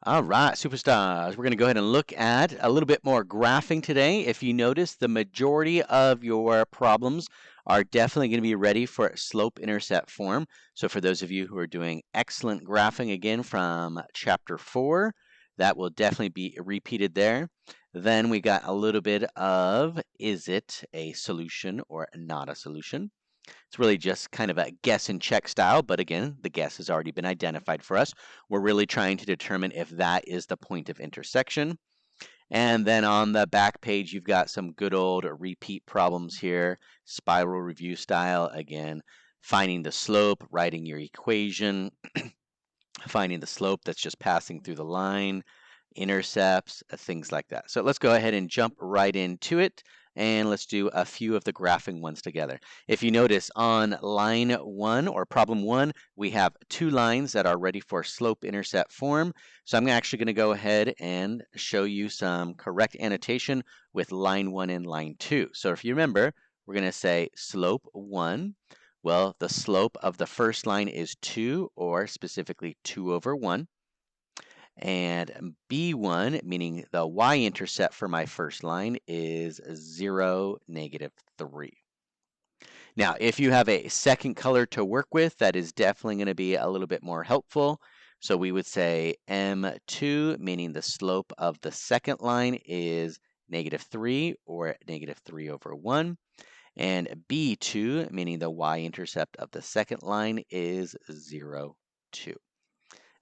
All right, superstars, we're going to go ahead and look at a little bit more graphing today. If you notice, the majority of your problems are definitely going to be ready for slope-intercept form. So for those of you who are doing excellent graphing, again, from Chapter 4, that will definitely be repeated there. Then we got a little bit of, is it a solution or not a solution? It's really just kind of a guess and check style, but again, the guess has already been identified for us. We're really trying to determine if that is the point of intersection. And then on the back page, you've got some good old repeat problems here, spiral review style, again, finding the slope, writing your equation, finding the slope that's just passing through the line, intercepts, things like that. So let's go ahead and jump right into it. And let's do a few of the graphing ones together. If you notice on line 1 or problem 1, we have 2 lines that are ready for slope-intercept form. So I'm actually going to go ahead and show you some correct annotation with line 1 and line 2. So if you remember, we're going to say slope 1. Well, the slope of the first line is 2, or specifically 2 over 1. And B1, meaning the y-intercept for my first line, is 0, -3. Now, if you have a second color to work with, that is definitely going to be a little bit more helpful. So we would say M2, meaning the slope of the second line is -3, or -3 over 1. And B2, meaning the y-intercept of the second line, is 0, 2.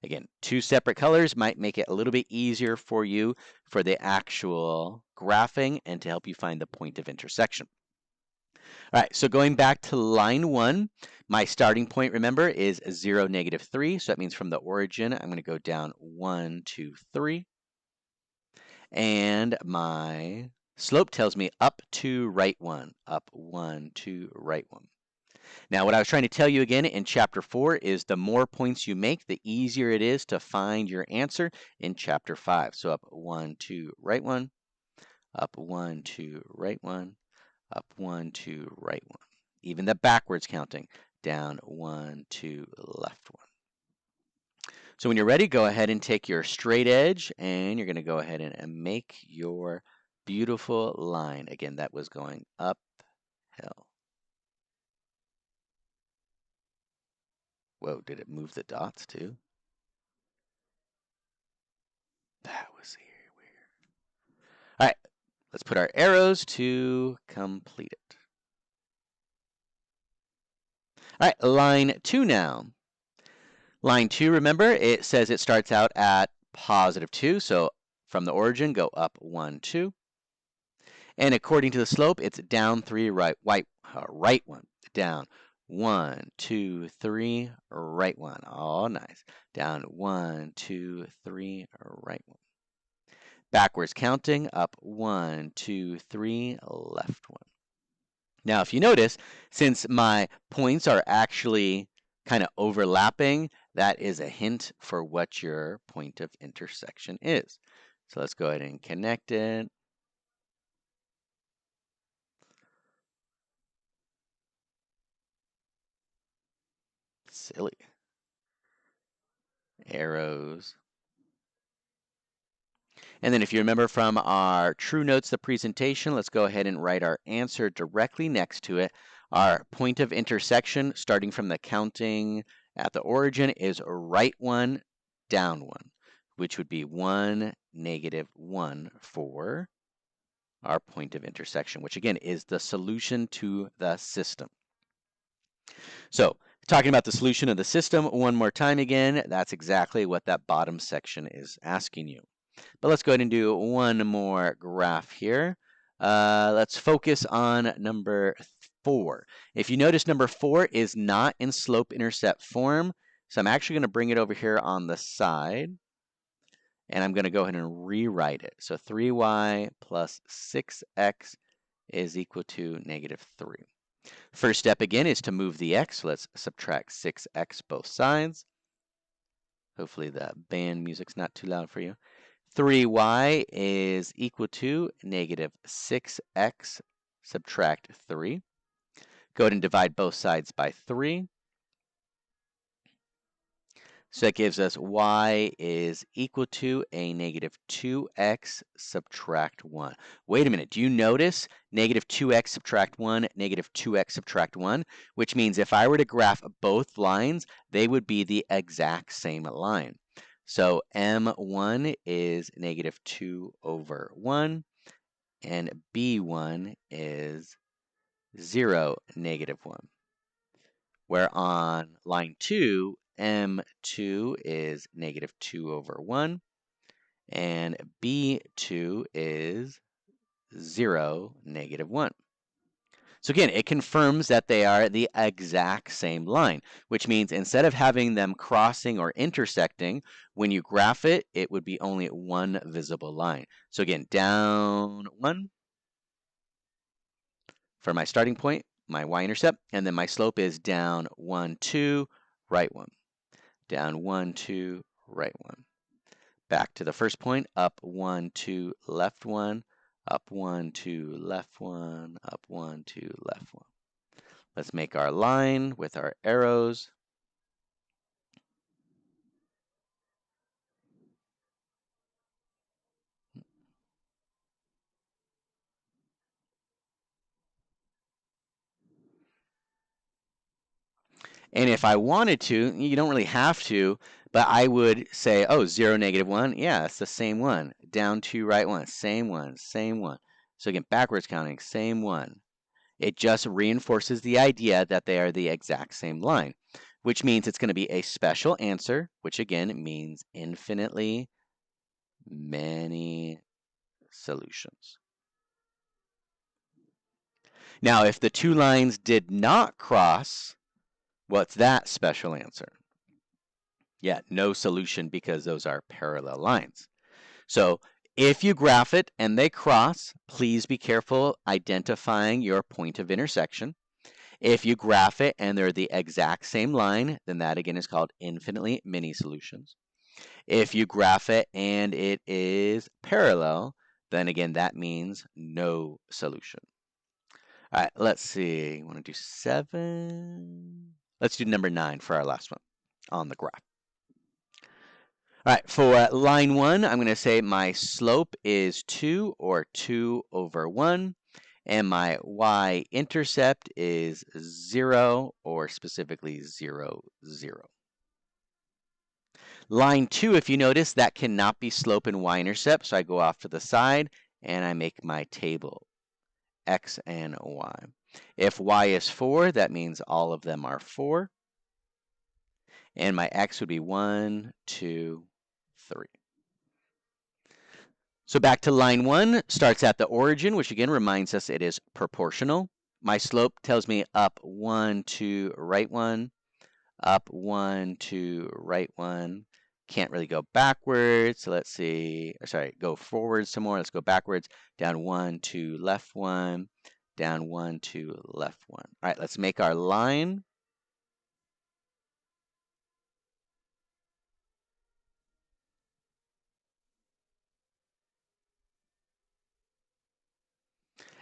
Again, 2 separate colors might make it a little bit easier for you for the actual graphing and to help you find the point of intersection. All right, so going back to line 1, my starting point, remember, is 0, -3. So that means from the origin, I'm going to go down 1, 2, 3. And my slope tells me up to right 1, up 1, 2, right 1. Now, what I was trying to tell you again in Chapter 4 is the more points you make, the easier it is to find your answer in Chapter 5. So up 1, 2, right 1, up 1, 2, right 1, up 1, 2, right 1. Even the backwards counting, down 1, 2, left 1. So when you're ready, go ahead and take your straight edge, and you're going to go ahead and make your beautiful line. Again, that was going uphill. Whoa, did it move the dots too? That was weird. All right, let's put our arrows to complete it. All right, line 2 now. Line 2, remember, it says it starts out at +2, so from the origin, go up 1, 2. And according to the slope, it's down 3, right 1, down 1, 2, 3, right 1. Oh, nice. Down 1, 2, 3, right 1. Backwards counting, up 1, 2, 3, left 1. Now, if you notice, since my points are actually kind of overlapping, that is a hint for what your point of intersection is. So let's go ahead and connect it. Silly. Arrows. And then if you remember from our True Notes, the presentation, let's go ahead and write our answer directly next to it. Our point of intersection, starting from the counting at the origin, is right 1, down 1, which would be 1, -1 for our point of intersection, which again is the solution to the system. So talking about the solution of the system one more time again, that's exactly what that bottom section is asking you. But let's go ahead and do one more graph here. Let's focus on number 4. If you notice, number 4 is not in slope-intercept form, so I'm actually going to bring it over here on the side, and I'm going to go ahead and rewrite it. So 3y plus 6x is equal to -3. First step again is to move the x. So let's subtract 6x both sides. Hopefully the band music's not too loud for you. 3y is equal to -6x subtract 3. Go ahead and divide both sides by 3. So that gives us y is equal to a negative 2x subtract 1. Wait a minute, do you notice negative 2x subtract 1, negative 2x subtract 1? Which means if I were to graph both lines, they would be the exact same line. So m1 is negative 2 over 1, and b1 is 0, negative 1. Where on line 2, m2 is negative 2 over 1, and b2 is 0, negative 1. So again, it confirms that they are the exact same line, which means instead of having them crossing or intersecting, when you graph it, it would be only one visible line. So again, down 1 for my starting point, my y-intercept, and then my slope is down 1, 2, right 1. Down 1, 2, right 1. Back to the first point, up 1, 2, left 1, up 1, 2, left 1, up 1, 2, left 1. Let's make our line with our arrows. And if I wanted to, you don't really have to, but I would say, oh, 0, negative 1. Yeah, it's the same one. Down 2, right 1. Same one, same one. So again, backwards counting, same one. It just reinforces the idea that they are the exact same line, which means it's going to be a special answer, which again means infinitely many solutions. Now, if the two lines did not cross, what's that special answer? Yeah, no solution because those are parallel lines. So if you graph it and they cross, please be careful identifying your point of intersection. If you graph it and they're the exact same line, then that again is called infinitely many solutions. If you graph it and it is parallel, then again that means no solution. All right, let's see. You want to do 7? Let's do number 9 for our last one on the graph. All right, for line 1, I'm going to say my slope is 2 or 2 over 1, and my y-intercept is 0 or specifically 0, 0. Line 2, if you notice, that cannot be slope and y-intercept, so I go off to the side and I make my table, x and y. If y is 4, that means all of them are 4. And my x would be 1, 2, 3. So back to line 1, starts at the origin, which again reminds us it is proportional. My slope tells me up 1, 2, right 1, up 1, 2, right 1. Can't really go backwards, so let's see, sorry, go forward some more. Let's go backwards, down 1, 2, left 1, down 1, 2, left 1. All right, let's make our line.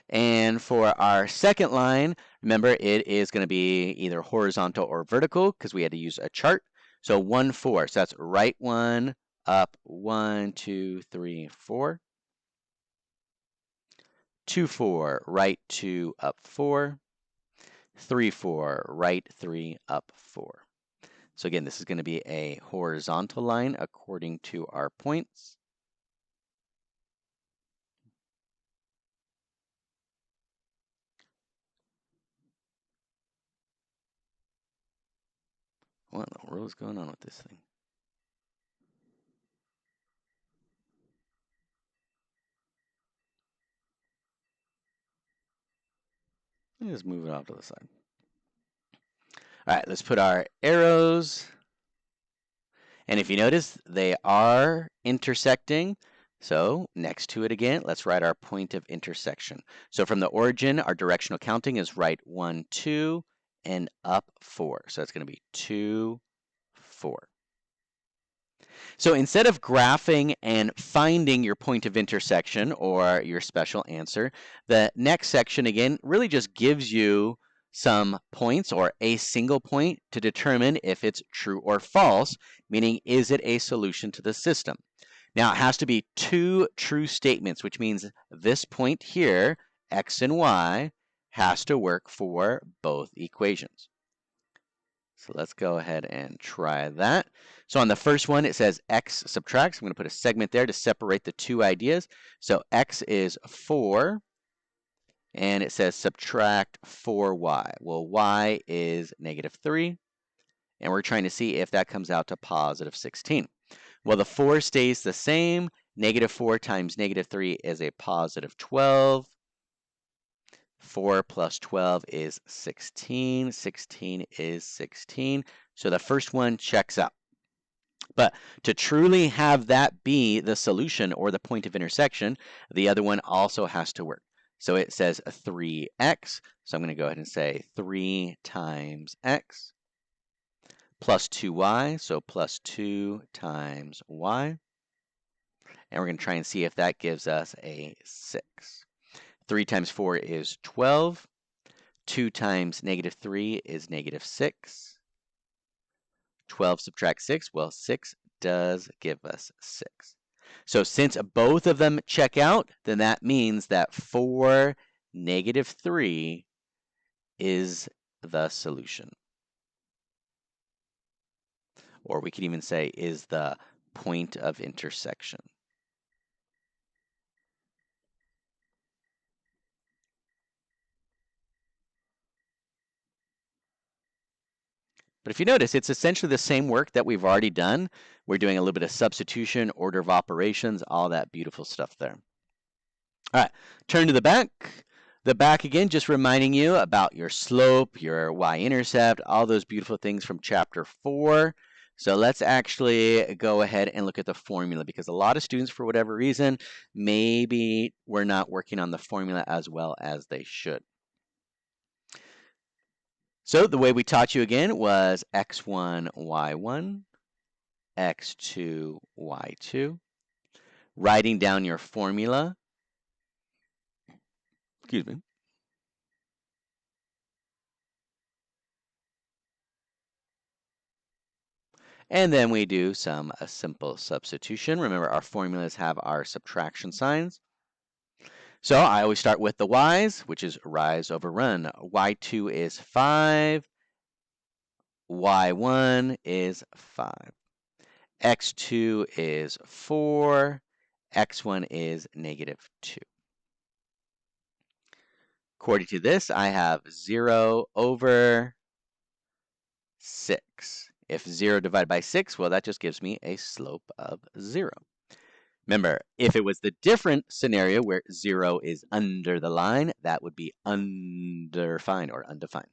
And for our second line, remember it is going to be either horizontal or vertical because we had to use a chart. So 1, 4. So that's right 1, up 1, 2, 3, 4. 2, 4, right 2, up 4. 3, 4, right 3, up 4. So again, this is going to be a horizontal line according to our points. What in the world is going on with this thing? Let me just move it off to the side. All right, let's put our arrows. And if you notice, they are intersecting. So next to it again, let's write our point of intersection. So from the origin, our directional counting is right 1, 2, and up 4. So it's going to be 2, 4. So instead of graphing and finding your point of intersection or your special answer, the next section again really just gives you some points or a single point to determine if it's true or false, meaning is it a solution to the system. Now it has to be two true statements, which means this point here, x and y, has to work for both equations. So let's go ahead and try that. So on the first one, it says x subtracts. I'm going to put a segment there to separate the two ideas. So x is 4, and it says subtract 4y. Well, y is -3, and we're trying to see if that comes out to positive 16. Well, the 4 stays the same. -4 times -3 is a positive 12. 4 plus 12 is 16. 16 is 16. So the first one checks out. But to truly have that be the solution or the point of intersection, the other one also has to work. So it says 3x. So I'm going to go ahead and say 3 times x plus 2y. So plus 2 times y. And we're going to try and see if that gives us a 6. 3 times 4 is 12. 2 times -3 is -6. 12 subtract 6, well, 6 does give us 6. So since both of them check out, then that means that 4, -3 is the solution. Or we could even say is the point of intersection. But if you notice, it's essentially the same work that we've already done. We're doing a little bit of substitution, order of operations, all that beautiful stuff there. All right, turn to the back. The back again, just reminding you about your slope, your y-intercept, all those beautiful things from chapter 4. So let's actually go ahead and look at the formula, because a lot of students, for whatever reason, maybe we're not working on the formula as well as they should. So the way we taught you again was x1, y1, x2, y2. Writing down your formula. Excuse me. And then we do some simple substitution. Remember, our formulas have our subtraction signs. So I always start with the y's, which is rise over run. y2 is 5. y1 is 5. x2 is 4. x1 is -2. According to this, I have 0 over 6. If 0 divided by 6, well, that just gives me a slope of 0. Remember, if it was the different scenario where 0 is under the line, that would be underfined or undefined.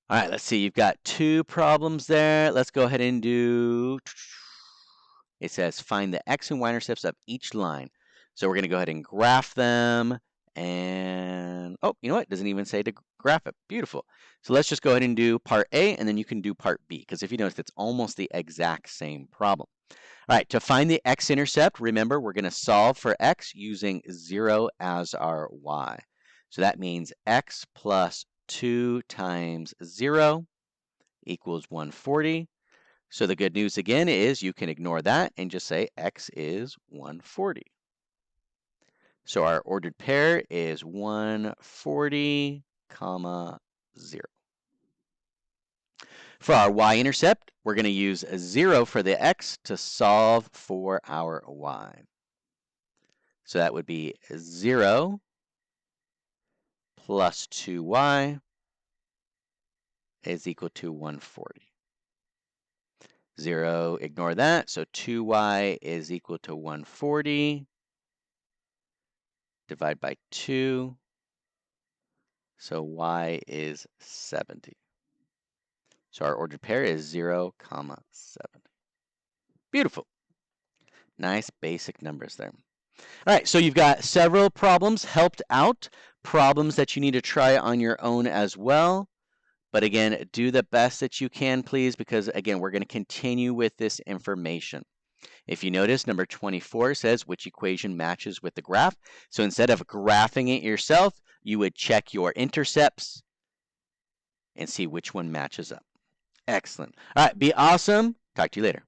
All right, let's see. You've got 2 problems there. Let's go ahead and do, it says find the x and y intercepts of each line. So we're going to go ahead and graph them. And, oh, you know what? It doesn't even say to graph it. Beautiful. So let's just go ahead and do part A, and then you can do part B, because if you notice, it's almost the exact same problem. All right, to find the x-intercept, remember, we're going to solve for x using 0 as our y. So that means x plus 2 times 0 equals 140. So the good news again is you can ignore that and just say x is 140. So our ordered pair is 140, 0. For our y-intercept, we're going to use 0 for the x to solve for our y. So that would be 0 plus 2y is equal to 140. 0, ignore that, so 2y is equal to 140. Divide by 2, so y is 70. So our ordered pair is 0, 70. Beautiful. Nice basic numbers there. All right, so you've got several problems helped out, problems that you need to try on your own as well. But again, do the best that you can, please, because again, we're going to continue with this information. If you notice, number 24 says which equation matches with the graph. So instead of graphing it yourself, you would check your intercepts and see which one matches up. Excellent. All right, be awesome. Talk to you later.